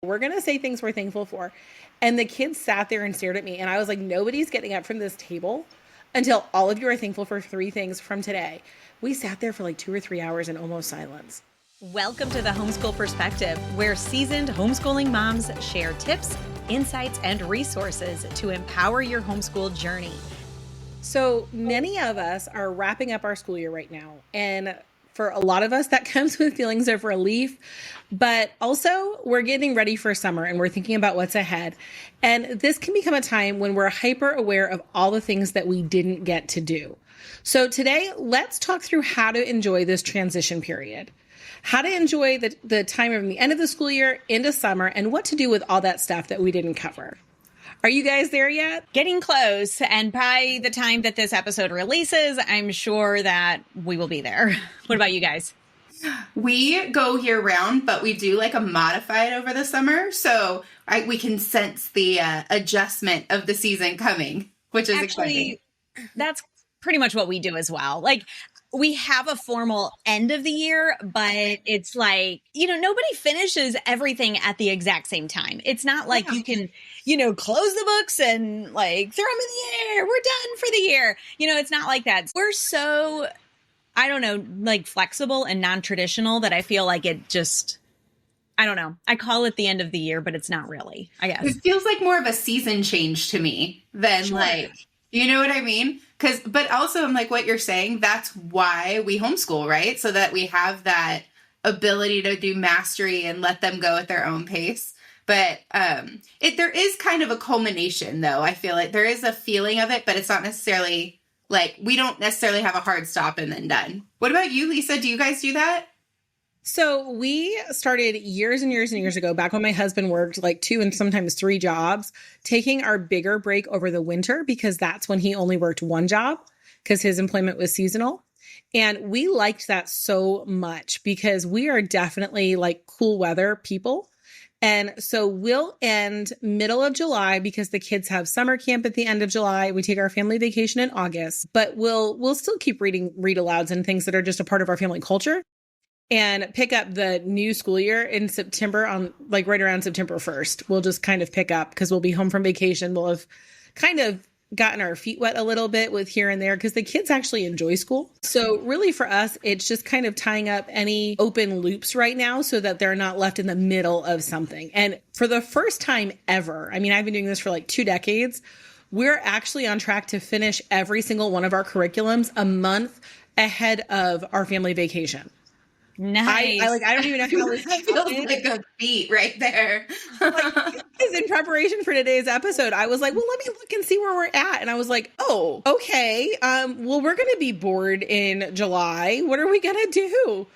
We're going to say things we're thankful for. And the kids sat there and stared at me. And I was like, nobody's getting up from this table until all of you are thankful for 3 things from today. We sat there for like 2 or 3 hours in almost silence. Welcome to the Homeschool Perspective, where seasoned homeschooling moms share tips, insights, and resources to empower your homeschool journey. So many of us are wrapping up our school year right now. And for a lot of us, that comes with feelings of relief, but also we're getting ready for summer and we're thinking about what's ahead. And this can become a time when we're hyper aware of all the things that we didn't get to do. So today, let's talk through how to enjoy this transition period, how to enjoy the time from the end of the school year into summer, and what to do with all that stuff that we didn't cover. Are you guys there yet? Getting close. And by the time that this episode releases, I'm sure that we will be there. What about you guys? We go year round, but we do like a modified over the summer. So we can sense the adjustment of the season coming, which is exciting. That's pretty much what we do as well. Like, we have a formal end of the year, but it's like, nobody finishes everything at the exact same time. It's not like you can, close the books and like throw them in the air. We're done for the year. It's not like that. We're so, I don't know, like flexible and non-traditional that I feel like it just, I don't know. I call it the end of the year, but it's not really, I guess. It feels like more of a season change to me than like, you know what I mean? But also I'm like what you're saying, that's why we homeschool, right? So that we have that ability to do mastery and let them go at their own pace. But there is kind of a culmination though. I feel like there is a feeling of it, but it's not necessarily like, we don't necessarily have a hard stop and then done. What about you, Lisa? Do you guys do that? So we started years and years and years ago, back when my husband worked like 2 and sometimes 3 jobs, taking our bigger break over the winter because that's when he only worked 1 job because his employment was seasonal. And we liked that so much because we are definitely like cool weather people. And so we'll end middle of July because the kids have summer camp at the end of July. We take our family vacation in August, but we'll still keep reading read alouds and things that are just a part of our family culture. And pick up the new school year in September on like right around September 1st. We'll just kind of pick up because we'll be home from vacation. We'll have kind of gotten our feet wet a little bit with here and there because the kids actually enjoy school. So really for us, it's just kind of tying up any open loops right now so that they're not left in the middle of something. And for the first time ever, I mean, I've been doing this for like 2 decades. We're actually on track to finish every single one of our curriculums a month ahead of our family vacation. Nice. I don't even know how this feels like a beat right there. Because in preparation for today's episode, I was like, well, let me look and see where we're at. And I was like, oh, okay. Well, we're going to be bored in July. What are we going to do?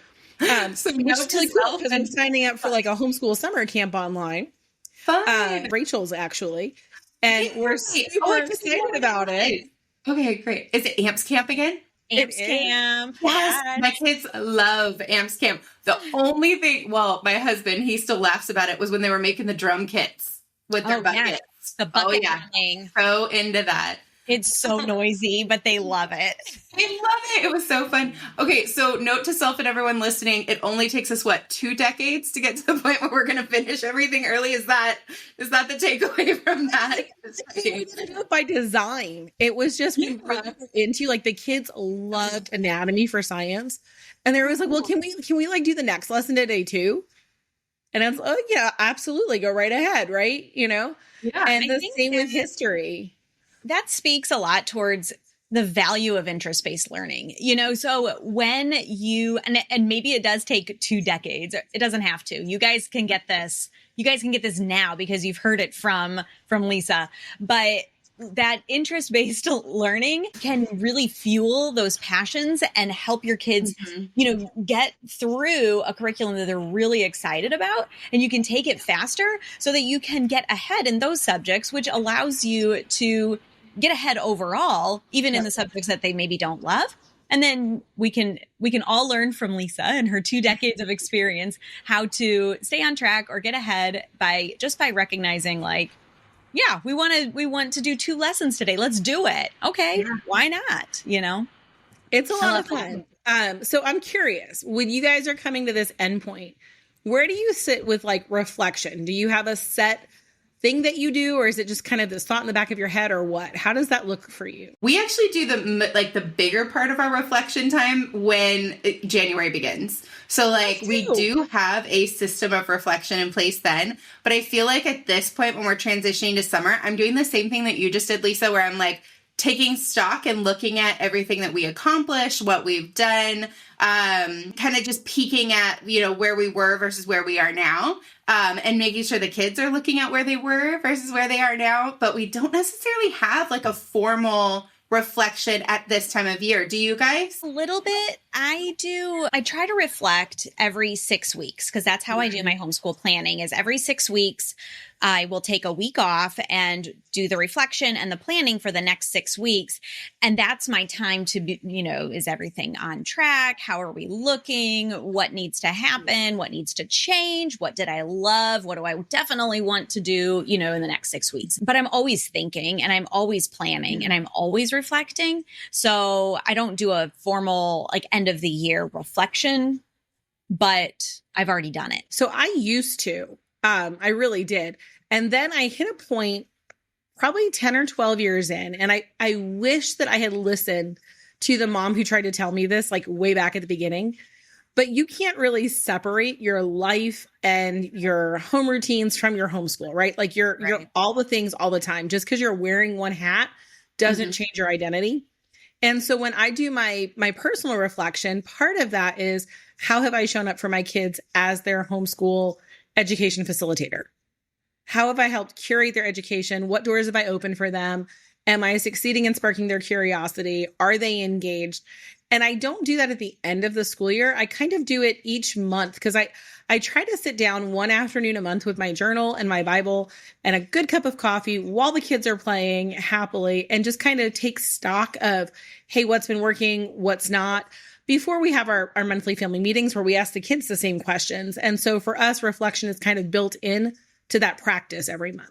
So which is really cool because I'm signing up for like a homeschool summer camp online. Fun. Rachel's actually. And we're super excited about it. Okay, great. Is it AMPS camp again? AMPS camp. Yes, my kids love AMPS camp. The only thing, well, my husband, he still laughs about it, was when they were making the drum kits with their buckets. Yes. The bucket thing. So into that. It's so noisy, but they love it. They love it. It was so fun. Okay, so note to self and everyone listening, it only takes us, 2 decades to get to the point where we're going to finish everything early? Is that the takeaway from that? By design. It was just we were into like the kids loved anatomy for science. And they was like, well, can we like do the next lesson today too? And I was like, oh yeah, absolutely. Go right ahead. Right. Yeah. And the same with history. That speaks a lot towards the value of interest-based learning. So when you, and maybe it does take 2 decades, it doesn't have to. You guys can get this now because you've heard it from Lisa, but that interest-based learning can really fuel those passions and help your kids, get through a curriculum that they're really excited about, and you can take it faster so that you can get ahead in those subjects, which allows you to get ahead overall, even in the subjects that they maybe don't love. And then we can all learn from Lisa and her 2 decades of experience how to stay on track or get ahead by recognizing like, yeah, we want to do 2 lessons today. Let's do it. Okay. Yeah. Why not? It's a lot of fun. So I'm curious, when you guys are coming to this endpoint, Where do you sit with like reflection? Do you have a set thing that you do, or is it just kind of this thought in the back of your head, or what? How does that look for you? We actually do the bigger part of our reflection time when January begins. So like we do have a system of reflection in place then, but I feel like at this point when we're transitioning to summer, I'm doing the same thing that you just did, Lisa, where I'm like taking stock and looking at everything that we accomplished, what we've done, kind of just peeking at, where we were versus where we are now. And making sure the kids are looking at where they were versus where they are now. But we don't necessarily have like a formal reflection at this time of year. Do you guys? A little bit. I do. I try to reflect every 6 weeks because that's how I do my homeschool planning is every 6 weeks. I will take a week off and do the reflection and the planning for the next 6 weeks. And that's my time to be, is everything on track? How are we looking? What needs to happen? What needs to change? What did I love? What do I definitely want to do, in the next 6 weeks? But I'm always thinking and I'm always planning and I'm always reflecting. So I don't do a formal like end of the year reflection, but I've already done it. So I used to. I really did. And then I hit a point probably 10 or 12 years in, and I wish that I had listened to the mom who tried to tell me this like way back at the beginning. But you can't really separate your life and your home routines from your homeschool, right? Like you're all the things all the time. Just because you're wearing one hat doesn't change your identity. And so when I do my personal reflection, part of that is how have I shown up for my kids as their homeschool education facilitator? How have I helped curate their education? What doors have I opened for them? Am I succeeding in sparking their curiosity? Are they engaged? And I don't do that at the end of the school year. I kind of do it each month because I try to sit down one afternoon a month with my journal and my Bible and a good cup of coffee while the kids are playing happily and just kind of take stock of, hey, what's been working, what's not, before we have our monthly family meetings where we ask the kids the same questions. And so for us, reflection is kind of built in to that practice every month.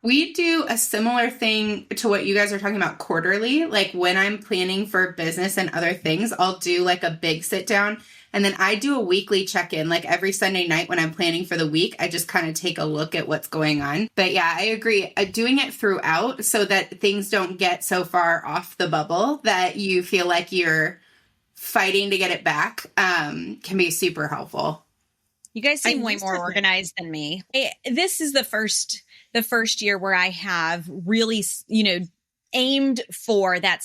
We do a similar thing to what you guys are talking about quarterly. Like when I'm planning for business and other things, I'll do like a big sit down. And then I do a weekly check-in, like every Sunday night when I'm planning for the week, I just kind of take a look at what's going on. But yeah, I agree. Doing it throughout so that things don't get so far off the bubble that you feel like you're fighting to get it back can be super helpful. You guys seem way more organized than me. This is the first year where I have really, aimed for that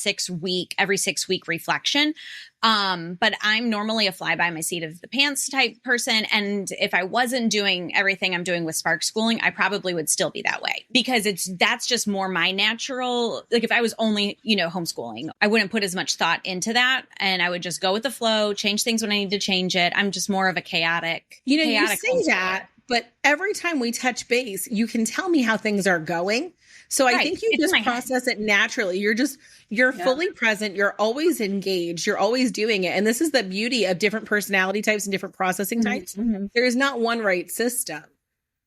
every 6 week reflection. But I'm normally a fly by my seat of the pants type person. And if I wasn't doing everything I'm doing with Spark Schooling, I probably would still be that way because that's just more my natural. Like if I was only, homeschooling, I wouldn't put as much thought into that. And I would just go with the flow, change things when I need to change it. I'm just more of a chaotic. You say that, but every time we touch base, you can tell me how things are going. So I think you just process it naturally. You're fully present. You're always engaged. You're always doing it. And this is the beauty of different personality types and different processing types. Mm-hmm. There is not one right system.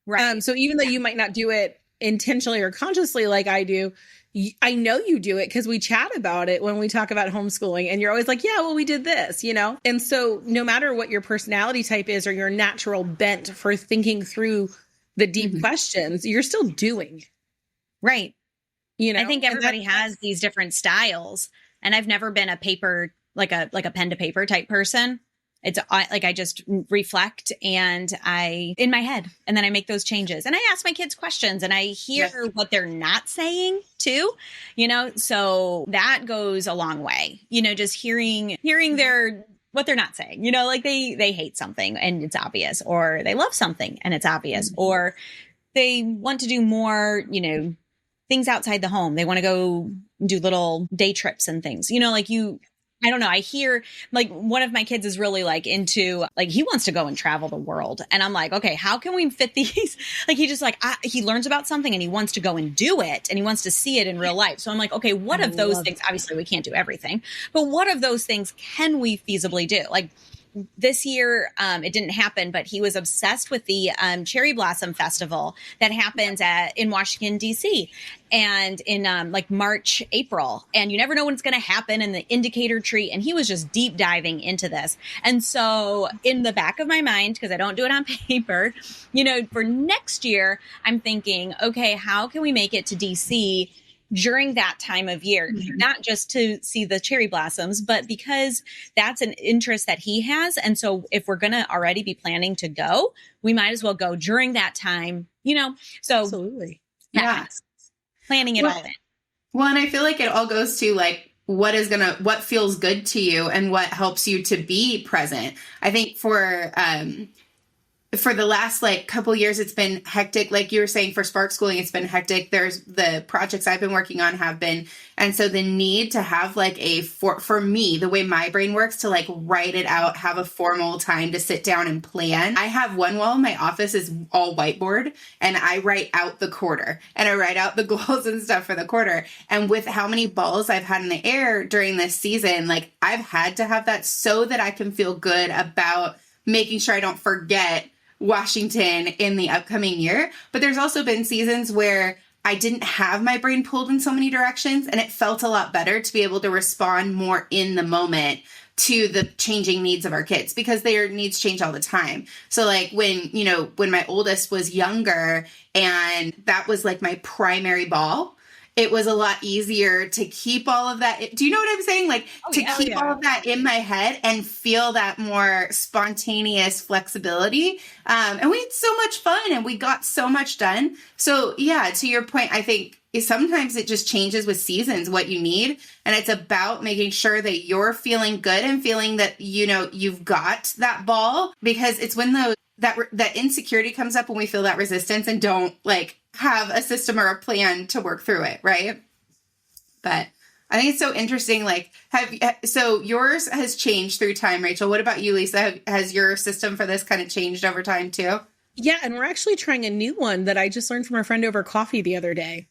Right. So even though you might not do it intentionally or consciously like I do, I know you do it because we chat about it when we talk about homeschooling and you're always like, yeah, well, we did this, And so no matter what your personality type is or your natural bent for thinking through the deep questions, you're still doing it. Right. I think everybody has these different styles and I've never been a paper, like a pen to paper type person. It's like, I just reflect and in my head, and then I make those changes and I ask my kids questions and I hear what they're not saying too, so that goes a long way, just hearing what they're not saying, like they hate something and it's obvious, or they love something and it's obvious, or they want to do more, things outside the home. They want to go do little day trips and things, I don't know. I hear like one of my kids is really like into like, he wants to go and travel the world. And I'm like, okay, how can we fit these? Like, he just like, he learns about something and he wants to go and do it and he wants to see it in real life. So I'm like, okay, what of those things, obviously we can't do everything, but what of those things can we feasibly do? Like this year, it didn't happen, but he was obsessed with the Cherry Blossom Festival that happens in Washington, D.C. and in like March, April. And you never know when it's going to happen, and the indicator tree. And he was just deep diving into this. And so in the back of my mind, because I don't do it on paper, for next year, I'm thinking, okay, how can we make it to DC during that time of year, not just to see the cherry blossoms, but because that's an interest that he has. And so if we're going to already be planning to go, we might as well go during that time, so absolutely. Yeah. Planning it all in. Well, and I feel like it all goes to like, what feels good to you and what helps you to be present. I think for the last like couple years, it's been hectic. Like you were saying, for Spark Schooling, it's been hectic. There's the projects I've been working on have been. And so the need to have like for me, the way my brain works, to like write it out, have a formal time to sit down and plan. I have one wall in my office is all whiteboard, and I write out the quarter and I write out the goals and stuff for the quarter. And with how many balls I've had in the air during this season, like I've had to have that so that I can feel good about making sure I don't forget Washington in the upcoming year. But there's also been seasons where I didn't have my brain pulled in so many directions, and it felt a lot better to be able to respond more in the moment to the changing needs of our kids, because their needs change all the time. So like when my oldest was younger and that was like my primary ball, it was a lot easier to keep all of that. Do you know what I'm saying? Like keep all of that in my head and feel that more spontaneous flexibility. And we had so much fun and we got so much done. So yeah, to your point, I think sometimes it just changes with seasons what you need. And it's about making sure that you're feeling good and feeling that, you've got that ball, because it's when that insecurity comes up, when we feel that resistance and don't like have a system or a plan to work through it. Right. But I think it's so interesting. Like, so yours has changed through time, Rachel. What about you, Lisa? Has your system for this kind of changed over time too? Yeah. And we're actually trying a new one that I just learned from a friend over coffee the other day.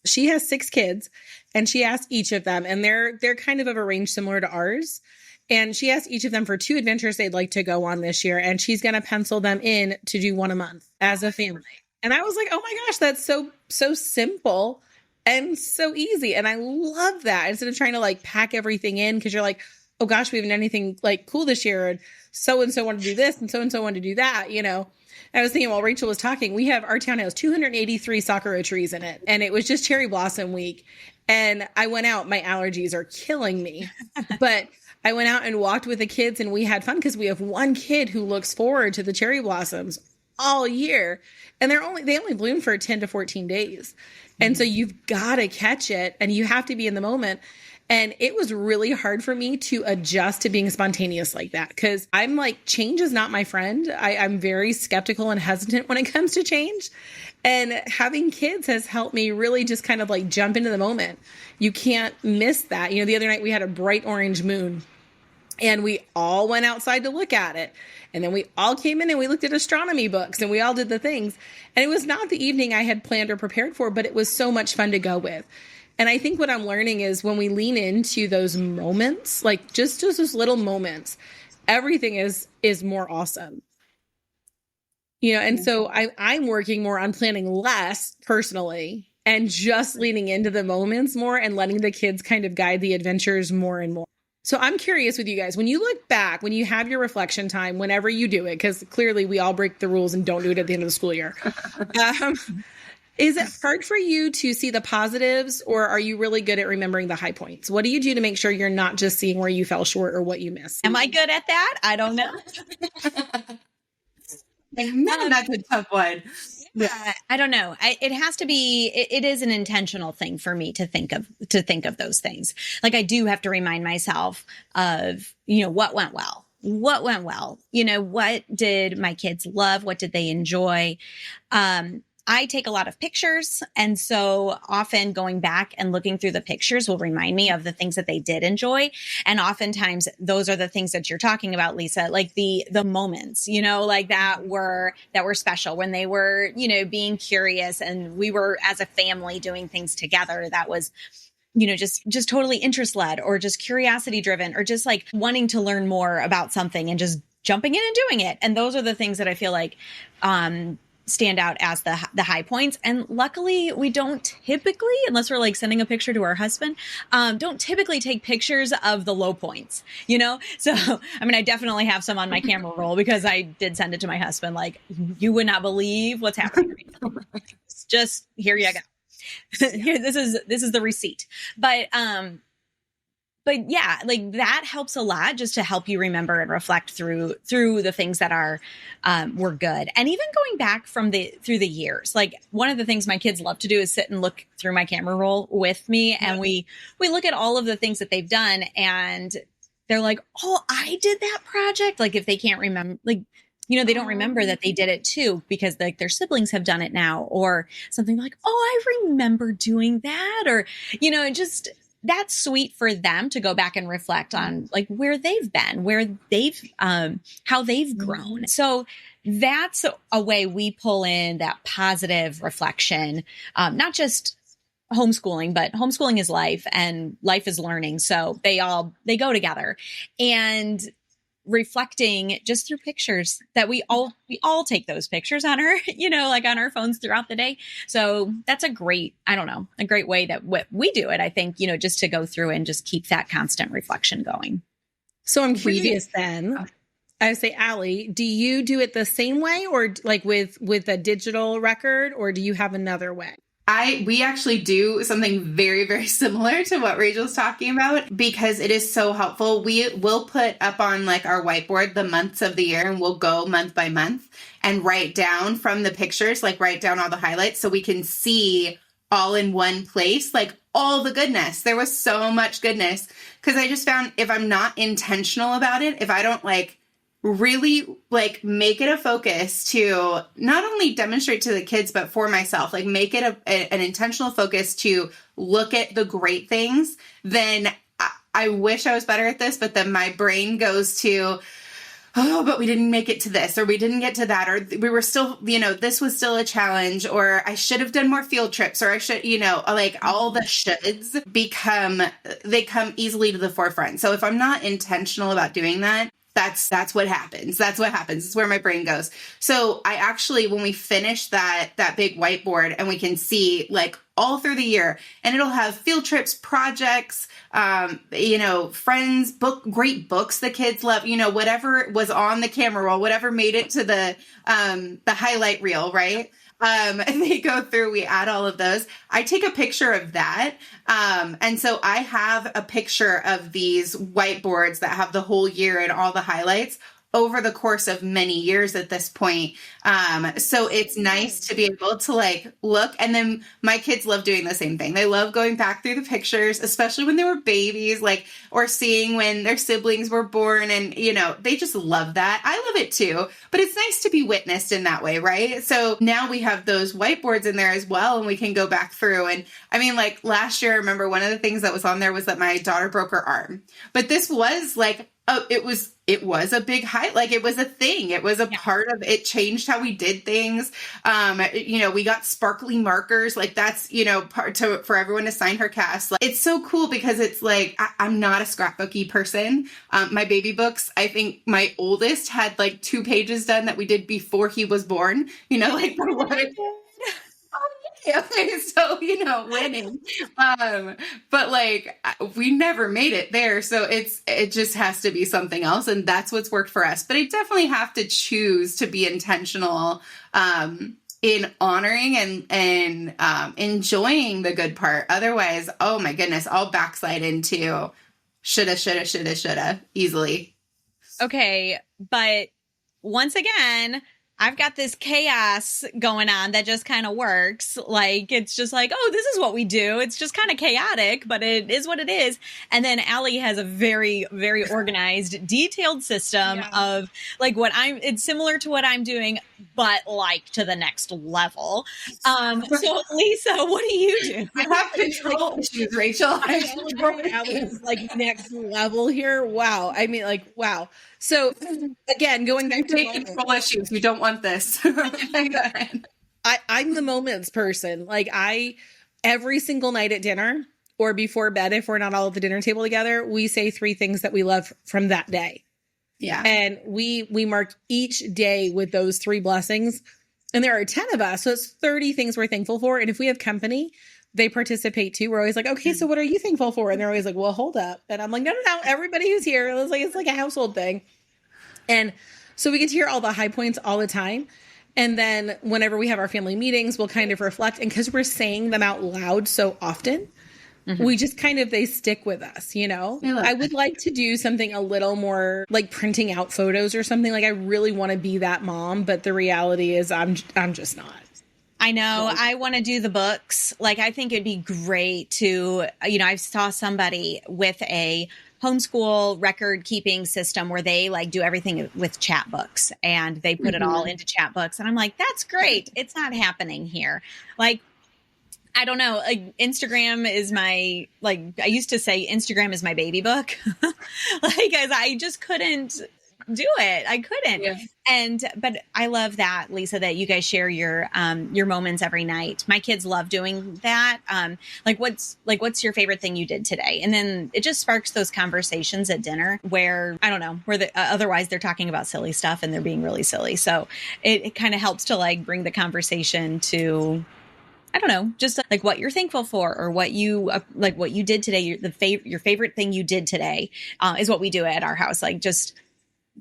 She has 6 kids, and she asked each of them, and they're kind of a range similar to ours. And she asked each of them for 2 adventures they'd like to go on this year. And she's going to pencil them in to do one a month as a family. And I was like, oh my gosh, that's so simple and so easy. And I love that. Instead of trying to like pack everything in, because you're like, oh gosh, we haven't done anything like cool this year. And so wanted to do this and so wanted to do that, I was thinking while Rachel was talking, our town has 283 sakura trees in it. And it was just cherry blossom week. And I went out, my allergies are killing me, but I went out and walked with the kids, and we had fun because we have one kid who looks forward to the cherry blossoms all year. And they only bloom for 10 to 14 days. And so you've got to catch it, and you have to be in the moment. And it was really hard for me to adjust to being spontaneous like that, because I'm like, change is not my friend. I'm very skeptical and hesitant when it comes to change. And having kids has helped me really just kind of like jump into the moment. You can't miss that. The other night we had a bright orange moon, and we all went outside to look at it. And then we all came in and we looked at astronomy books, and we all did the things. And it was not the evening I had planned or prepared for, but it was so much fun to go with. And I think what I'm learning is when we lean into those moments, like just those little moments, everything is more awesome. And so I'm working more on planning less personally and just leaning into the moments more and letting the kids kind of guide the adventures more and more. So I'm curious with you guys, when you look back, when you have your reflection time, whenever you do it, because clearly we all break the rules and don't do it at the end of the school year. Is it hard for you to see the positives, or are you really good at remembering the high points? What do you do to make sure you're not just seeing where you fell short or what you missed? Am I good at that? I don't know. Man, that's a tough one. Yeah, I don't know. It has to be, it is an intentional thing for me to think of those things. Like I do have to remind myself of, what went well. What went well? What did my kids love? What did they enjoy? I take a lot of pictures. And so often going back and looking through the pictures will remind me of the things that they did enjoy. And oftentimes those are the things that you're talking about, Lisa, like the moments, like that were special when they were, being curious and we were as a family doing things together. That was just totally interest led or just curiosity driven or just like wanting to learn more about something and just jumping in and doing it. And those are the things that I feel like stand out as the high points. And luckily we don't typically, unless we're like sending a picture to our husband, don't typically take pictures of the low points, So, I mean, I definitely have some on my camera roll because I did send it to my husband. Like, you would not believe what's happening. Just here you go. Here, this is the receipt. But yeah, like that helps a lot just to help you remember and reflect through the things that were good. And even going back through the years, like one of the things my kids love to do is sit and look through my camera roll with me. And we look at all of the things that they've done and they're like, oh, I did that project. Like if they can't remember, like, they don't remember that they did it too, because like their siblings have done it now or something like, oh, I remember doing that. Or, just that's sweet for them to go back and reflect on like where they've been, where they've, how they've grown. So that's a way we pull in that positive reflection, not just homeschooling, but homeschooling is life and life is learning. So they go together. And reflecting just through pictures that we all take those pictures on our, like on our phones throughout the day. So that's a great way that we do it. I think, just to go through and just keep that constant reflection going. So I'm curious then, I would say, Allie, do you do it the same way or like with a digital record, or do you have another way? We actually do something very, very similar to what Rachel's talking about because it is so helpful. We will put up on like our whiteboard the months of the year and we'll go month by month and write down from the pictures, like write down all the highlights so we can see all in one place, like all the goodness. There was so much goodness because I just found if I'm not intentional about it, if I don't like really like make it a focus to not only demonstrate to the kids, but for myself, like make it an intentional focus to look at the great things, then I wish I was better at this, but then my brain goes to, oh, but we didn't make it to this, or we didn't get to that, or we were still, this was still a challenge, or I should have done more field trips, or I should, like all the shoulds they come easily to the forefront. So if I'm not intentional about doing that, that's what happens. That's what happens. It's where my brain goes. So I actually, when we finish that big whiteboard and we can see like all through the year and it'll have field trips, projects, friends, great books the kids love, whatever was on the camera roll, whatever made it to the highlight reel, right? And they go through, we add all of those. I take a picture of that. And so I have a picture of these whiteboards that have the whole year and all the highlights over the course of many years at this point. So it's nice to be able to like look, and then my kids love doing the same thing. They love going back through the pictures, especially when they were babies, like, or seeing when their siblings were born, and, they just love that. I love it too, but it's nice to be witnessed in that way, right? So now we have those whiteboards in there as well, and we can go back through. And I mean, like last year, I remember one of the things that was on there was that my daughter broke her arm, but this was like, it was a big highlight. Like it was a thing. It was a part of it. Changed how we did things. We got sparkly markers. Like that's, for everyone to sign her cast. Like, it's so cool because it's like, I'm not a scrapbooky person. My baby books, I think my oldest had like 2 pages done that we did before he was born, like okay, so winning, but like we never made it there, so it just has to be something else, and that's what's worked for us. But I definitely have to choose to be intentional in honoring and enjoying the good part. Otherwise, oh my goodness, I'll backslide into shoulda easily. Okay, but once again, I've got this chaos going on that just kind of works. Like, it's just like, oh, this is what we do. It's just kind of chaotic, but it is what it is. And then Allie has a very, very organized, detailed system of like it's similar to what I'm doing, but like to the next level. So Lisa, what do you do? I have control issues, Rachel. Allie's like next level here. Wow. I mean, like, wow. So again, going back to control issues, you don't want this. I'm the moments person. Like every single night at dinner, or before bed, if we're not all at the dinner table together, we say 3 things that we love from that day. Yeah. And we mark each day with those 3 blessings. And there are 10 of us. So it's 30 things we're thankful for. And if we have company, they participate too. We're always like, okay, so what are you thankful for? And they're always like, well, hold up. And I'm like, no. Everybody who's here. It's like a household thing. And so we get to hear all the high points all the time. And then whenever we have our family meetings, we'll kind of reflect. And because we're saying them out loud so often, we just kind of, they stick with us, you know? I would like to do something a little more like printing out photos or something. Like I really want to be that mom, but the reality is I'm just not. I know. I want to do the books. Like, I think it'd be great to, I saw somebody with a homeschool record keeping system where they like do everything with chat books and they put it all into chat books. And I'm like, that's great. It's not happening here. Like, I don't know. Like Instagram is I used to say Instagram is my baby book. I just couldn't do it. I couldn't. Yeah. But I love that, Lisa, that you guys share your moments every night. My kids love doing that. What's your favorite thing you did today? And then it just sparks those conversations at dinner where, I don't know, where otherwise they're talking about silly stuff and they're being really silly. So it kind of helps to like bring the conversation to, I don't know, just like what you're thankful for or what you what you did today. Your favorite thing you did today is what we do at our house. Like just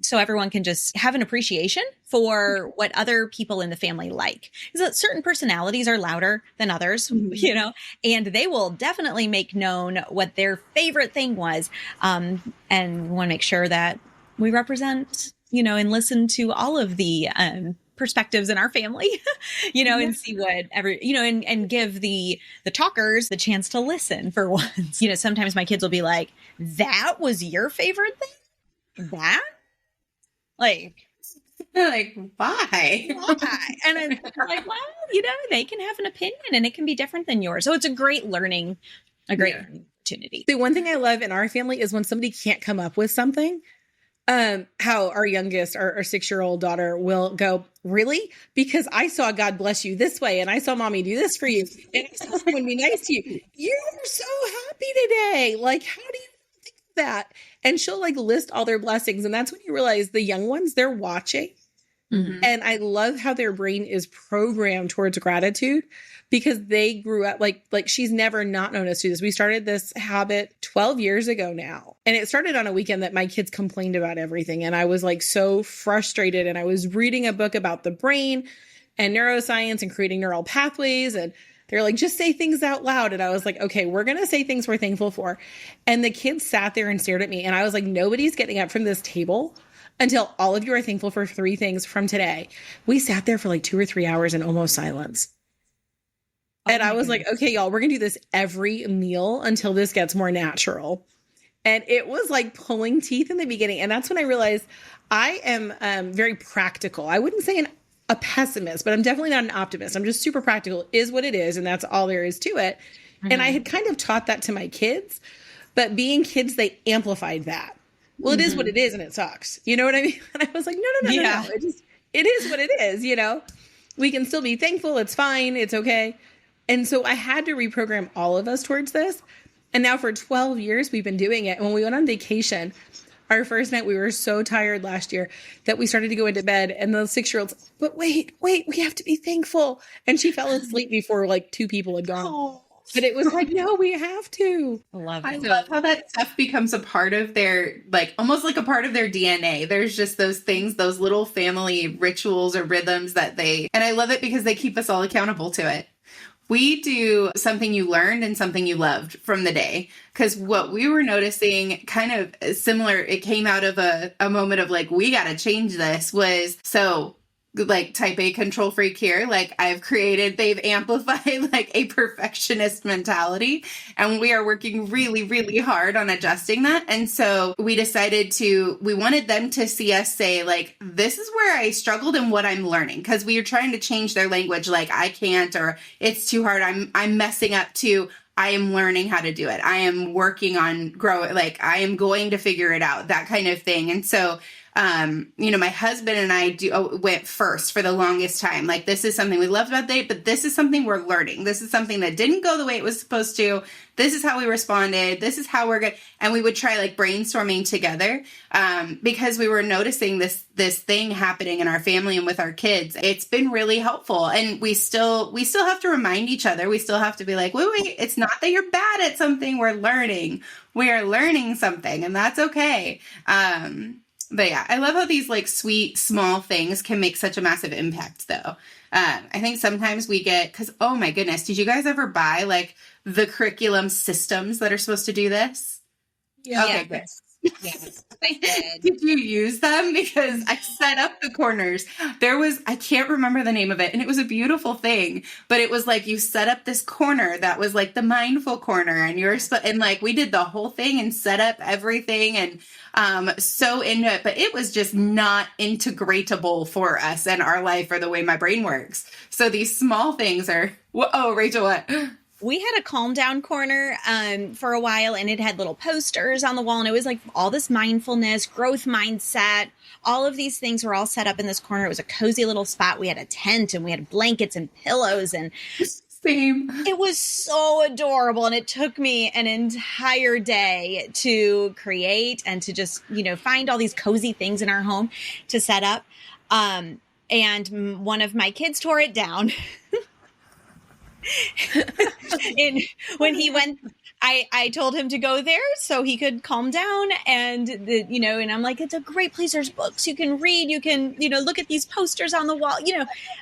so everyone can just have an appreciation for what other people in the family like. Because certain personalities are louder than others, and they will definitely make known what their favorite thing was. And we want to make sure that we represent, and listen to all of the perspectives in our family, and see what and give the talkers the chance to listen for once. Sometimes my kids will be like, that was your favorite thing? That? Like why? And I'm like, well, they can have an opinion and it can be different than yours. So it's a great learning opportunity. The one thing I love in our family is when somebody can't come up with something, how our youngest, our 6-year-old daughter will go, really? Because I saw God bless you this way. And I saw mommy do this for you. And I saw someone be nice to you. You were so happy today. Like, how do you think that? And she'll like list all their blessings. And that's when you realize the young ones, they're watching. Mm-hmm. And I love how their brain is programmed towards gratitude because they grew up like she's never not known us to do this. We started this habit 12 years ago now. And it started on a weekend that my kids complained about everything. And I was like so frustrated. And I was reading a book about the brain and neuroscience and creating neural pathways. And they're like, just say things out loud. And I was like, okay, we're going to say things we're thankful for. And the kids sat there and stared at me. And I was like, nobody's getting up from this table until all of you are thankful for 3 things from today. We sat there for like 2 or 3 hours in almost silence. And I was like, okay, y'all, we're going to do this every meal until this gets more natural. And it was like pulling teeth in the beginning. And that's when I realized I am very practical. I wouldn't say a pessimist, but I'm definitely not an optimist. I'm just super practical. It is what it is. And that's all there is to it. Mm-hmm. And I had kind of taught that to my kids, but being kids, they amplified that. Well, it is what it is and it sucks. You know what I mean? And I was like, no. It is what it is. We can still be thankful. It's fine. It's okay. And so I had to reprogram all of us towards this. And now for 12 years, we've been doing it. And when we went on vacation, our first night, we were so tired last year that we started to go into bed and the 6-year-old's, but wait, we have to be thankful. And she fell asleep before like 2 people had gone. Oh. But it was like, no, we have to. I love how that stuff becomes a part of their, like, almost like a part of their DNA. There's just those things, those little family rituals or rhythms and I love it because they keep us all accountable to it. We do something you learned and something you loved from the day. Because what we were noticing kind of similar, it came out of a moment of like, we got to change this was like type A control freak here. Like they've amplified like a perfectionist mentality and we are working really, really hard on adjusting that. And so we decided we wanted them to see us say like, this is where I struggled and what I'm learning. Cause we are trying to change their language. Like I can't, or it's too hard. I'm messing up to, I am learning how to do it. I am working on growing. Like I am going to figure it out, that kind of thing. And so my husband and I went first for the longest time. Like, this is something we loved about date, but this is something we're learning. This is something that didn't go the way it was supposed to. This is how we responded. This is how we're good. And we would try like brainstorming together, because we were noticing this thing happening in our family and with our kids. It's been really helpful. And we still have to remind each other. We still have to be like, wait, it's not that you're bad at something. We're learning. We are learning something, and that's okay. But yeah, I love how these like sweet, small things can make such a massive impact though. I think sometimes we get, cause oh my goodness, did you guys ever buy like the curriculum systems that are supposed to do this? Yeah. Okay, good. Yes, I did. Did you use them? Because I set up the corners. I can't remember the name of it, and it was a beautiful thing, but it was like you set up this corner that was like the mindful corner, and and like we did the whole thing and set up everything, and so into it, but it was just not integratable for us and our life or the way my brain works. So these small things are, oh, Rachel, what? We had a calm down corner for a while, and it had little posters on the wall, and it was like all this mindfulness, growth mindset, all of these things were all set up in this corner. It was a cozy little spot. We had a tent, and we had blankets and pillows, and same. It was so adorable, and it took me an entire day to create and to just, find all these cozy things in our home to set up. And one of my kids tore it down. And when he went, I told him to go there so he could calm down, and and I'm like, it's a great place. There's books you can read. You can, look at these posters on the wall.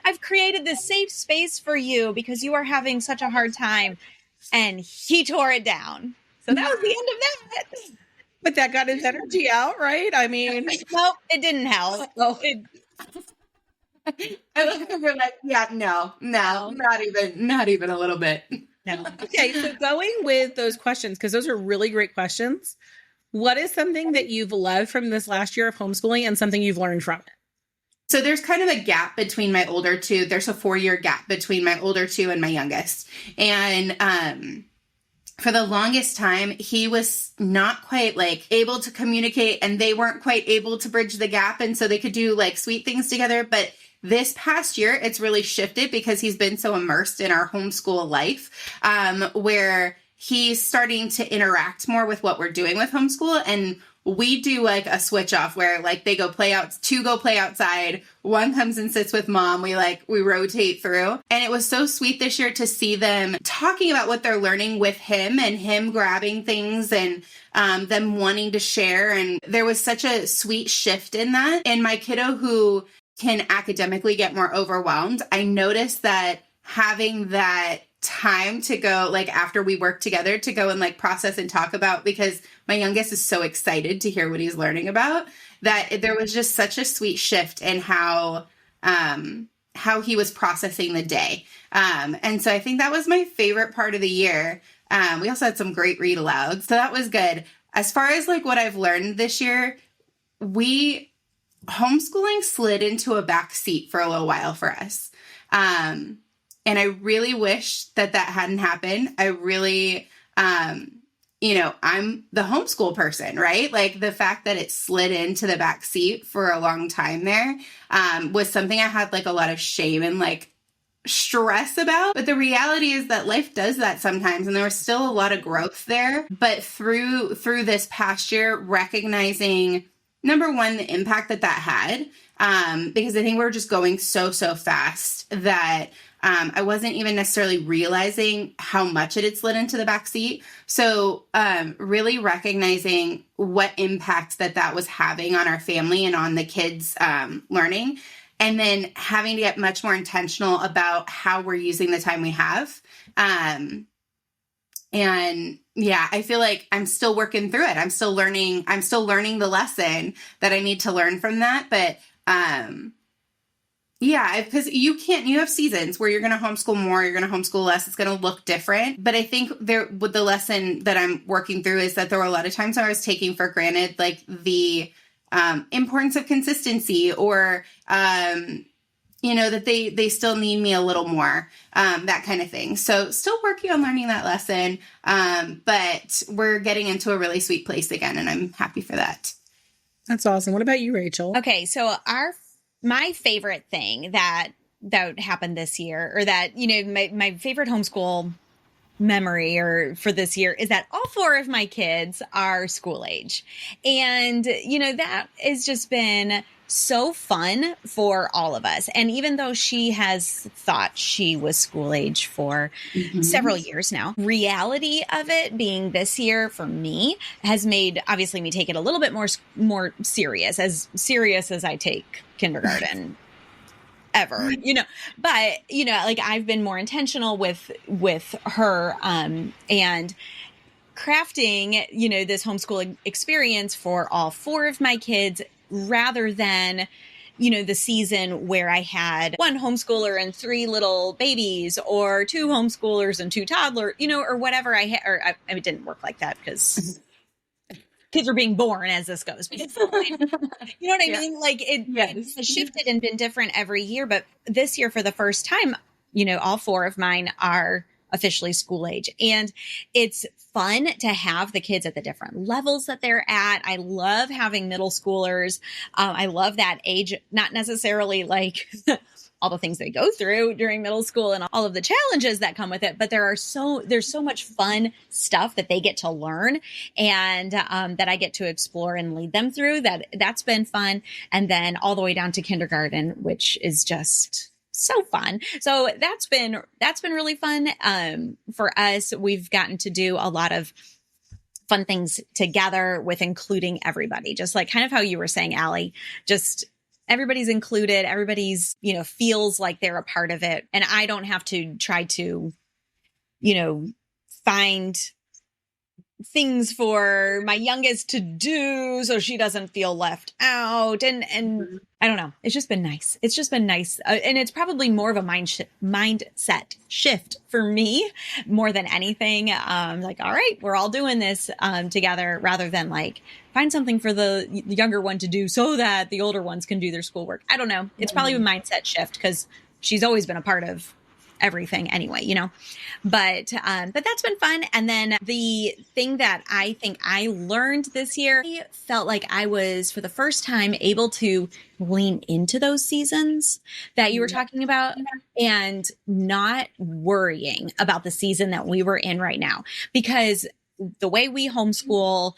I've created this safe space for you because you are having such a hard time. And he tore it down. So that was the end of that. But that got his energy out, right? I mean, nope, it didn't help. I look at her like, yeah, no, not even a little bit. No. Okay, so going with those questions, because those are really great questions. What is something that you've loved from this last year of homeschooling and something you've learned from it? So there's kind of a gap between my older two. There's a 4-year gap between my older two and my youngest. And for the longest time, he was not quite like able to communicate, and they weren't quite able to bridge the gap. And so they could do like sweet things together. But this past year, it's really shifted because he's been so immersed in our homeschool life, where he's starting to interact more with what we're doing with homeschool. And we do like a switch off where like they go play out, 2 go play outside, 1 comes and sits with mom. We rotate through. And it was so sweet this year to see them talking about what they're learning with him and him grabbing things and them wanting to share. And there was such a sweet shift in that. And my kiddo, who can academically get more overwhelmed, I noticed that having that time to go, like after we work together, to go and like process and talk about, because my youngest is so excited to hear what he's learning about, that there was just such a sweet shift in how he was processing the day. And so I think that was my favorite part of the year. We also had some great read alouds, so that was good. As far as like what I've learned this year, homeschooling slid into a back seat for a little while for us. And I really wish that hadn't happened. I really, I'm the homeschool person, right? Like the fact that it slid into the back seat for a long time there, was something I had like a lot of shame and like stress about. But the reality is that life does that sometimes. And there was still a lot of growth there. But through this past year, recognizing, number one, the impact that had, because I think we're just going so fast that I wasn't even necessarily realizing how much it had slid into the backseat. So really recognizing what impact that was having on our family and on the kids' learning, and then having to get much more intentional about how we're using the time we have. And yeah, I feel like I'm still working through it. I'm still learning the lesson that I need to learn from that. But yeah, because you have seasons where you're going to homeschool more, you're going to homeschool less. It's going to look different. But I think with the lesson that I'm working through is that there were a lot of times I was taking for granted, like the importance of consistency, or that they still need me a little more, that kind of thing. So still working on learning that lesson, but we're getting into a really sweet place again, and I'm happy for that. That's awesome. What about you, Rachel? Okay, so my favorite thing that happened this year, or that, my favorite homeschool memory or for this year, is that all four of my kids are school age. And, that has just been so fun for all of us. And even though she has thought she was school age for several years now, reality of it being this year for me has made, obviously, me take it a little bit more serious as I take kindergarten ever, but, like, I've been more intentional with her, and crafting, this homeschooling experience for all four of my kids, rather than, the season where I had one homeschooler and three little babies, or two homeschoolers and two toddlers, or whatever it didn't work like that, because kids are being born as this goes. You know what I mean? Like, it has shifted and been different every year. But this year, for the first time, all four of mine are officially school age. And it's fun to have the kids at the different levels that they're at. I love having middle schoolers. I love that age, not necessarily like all the things they go through during middle school and all of the challenges that come with it, but there's so much fun stuff that they get to learn, and that I get to explore and lead them through. That's been fun. And then all the way down to kindergarten, which is just so fun. So that's been really fun. For us, we've gotten to do a lot of fun things together with including everybody, just like kind of how you were saying, Allie, just everybody's included. Everybody's, feels like they're a part of it. And I don't have to try to, find things for my youngest to do so she doesn't feel left out. And I don't know. It's just been nice. And it's probably more of a mindset shift for me more than anything. Like, all right, we're all doing this together, rather than like find something for the younger one to do so that the older ones can do their schoolwork. I don't know. It's probably a mindset shift, because she's always been a part of everything anyway, but that's been fun. And then the thing that I think I learned this year, I felt like I was, for the first time, able to lean into those seasons that you were talking about, and not worrying about the season that we were in right now, because the way we homeschool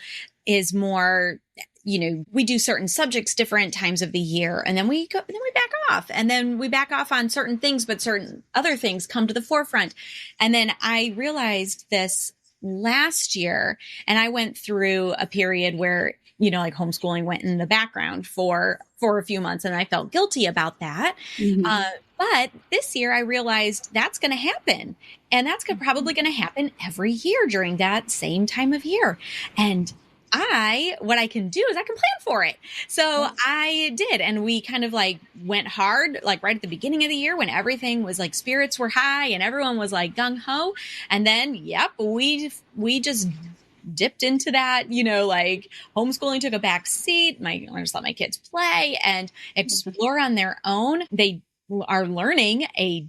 is more, we do certain subjects different times of the year, and then we back off, and then we back off on certain things, but certain other things come to the forefront. And then I realized this last year, and I went through a period where, like homeschooling went in the background for a few months, and I felt guilty about that. But this year I realized that's going to happen, and that's probably going to happen every year during that same time of year. And what I can do is I can plan for it. So I did. And we kind of like went hard, like right at the beginning of the year, when everything was like, spirits were high and everyone was like gung ho. And then, we just dipped into that, like homeschooling took a back seat. I just let my kids play and explore on their own. They are learning a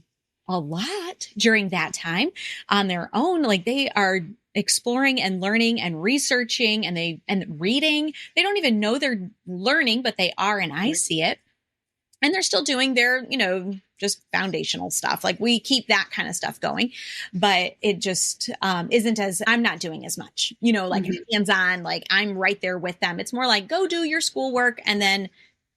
lot during that time on their own. Like, they are exploring and learning and researching and reading. They don't even know they're learning, but they are, and I see it. And they're still doing their, just foundational stuff. Like, we keep that kind of stuff going, but it just isn't as, I'm not doing as much, like hands-on, like I'm right there with them. It's more like, go do your schoolwork and then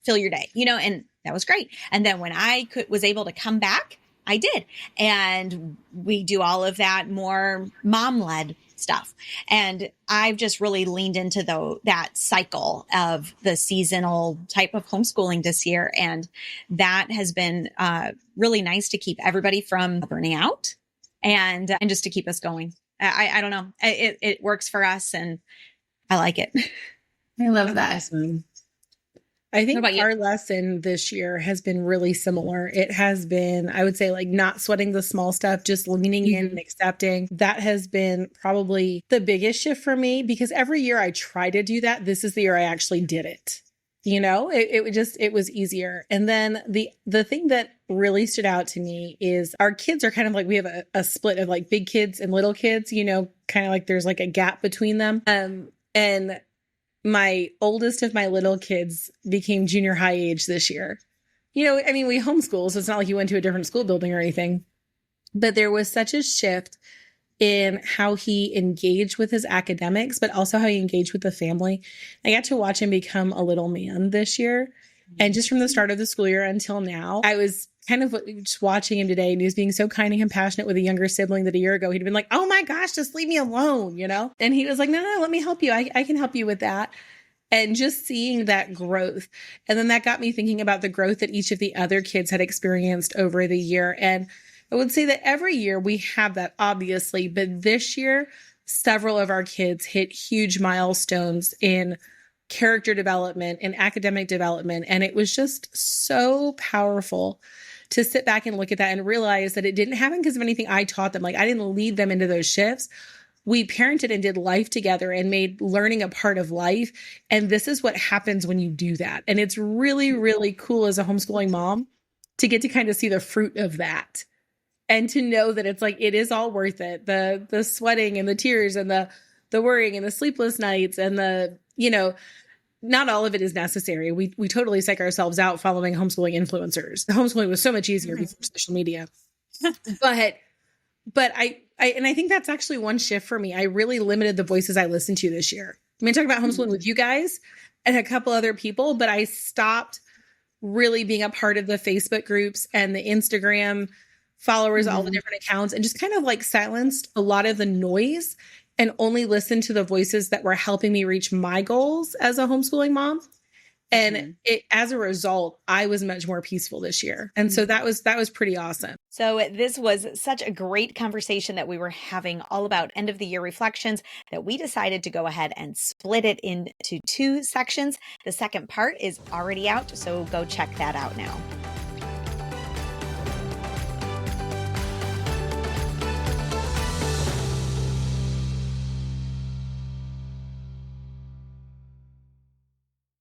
fill your day, and that was great. And then when I was able to come back, I did. And we do all of that more mom-led stuff. And I've just really leaned into that cycle of the seasonal type of homeschooling this year. And that has been really nice to keep everybody from burning out and just to keep us going. I don't know. It works for us, and I like it. I love that. Awesome. I think our lesson this year has been really similar. It has been, I would say, like not sweating the small stuff, just leaning in and accepting. That has been probably the biggest shift for me, because every year I try to do that. This is the year I actually did it. It was easier. And then the thing that really stood out to me is our kids are kind of like, we have a split of like big kids and little kids, kind of like there's like a gap between them. And my oldest of my little kids became junior high age this year. I mean, we homeschool, so it's not like you went to a different school building or anything, but there was such a shift in how he engaged with his academics, but also how he engaged with the family. I got to watch him become a little man this year. And just from the start of the school year until now, I was kind of just watching him today, and he was being so kind and compassionate with a younger sibling that a year ago he'd been like, oh my gosh, just leave me alone, And he was like, no, let me help you. I can help you with that. And just seeing that growth. And then that got me thinking about the growth that each of the other kids had experienced over the year. And I would say that every year we have that, obviously, but this year, several of our kids hit huge milestones in character development and academic development. And it was just so powerful to sit back and look at that and realize that it didn't happen because of anything I taught them. Like, I didn't lead them into those shifts. We parented and did life together and made learning a part of life. And this is what happens when you do that. And it's really, really cool as a homeschooling mom to get to kind of see the fruit of that. And to know that it's like, it is all worth it. The sweating and the tears and the worrying and the sleepless nights and not all of it is necessary. We totally psych ourselves out following homeschooling influencers. The homeschooling was so much easier before social media. But I think that's actually one shift for me. I really limited the voices I listened to this year. I mean, I talk about homeschooling with you guys and a couple other people, but I stopped really being a part of the Facebook groups and the Instagram followers, all the different accounts, and just kind of like silenced a lot of the noise and only listened to the voices that were helping me reach my goals as a homeschooling mom. And as a result, I was much more peaceful this year. And so that was pretty awesome. So this was such a great conversation that we were having all about end of the year reflections that we decided to go ahead and split it into 2 sections. The second part is already out, so go check that out now.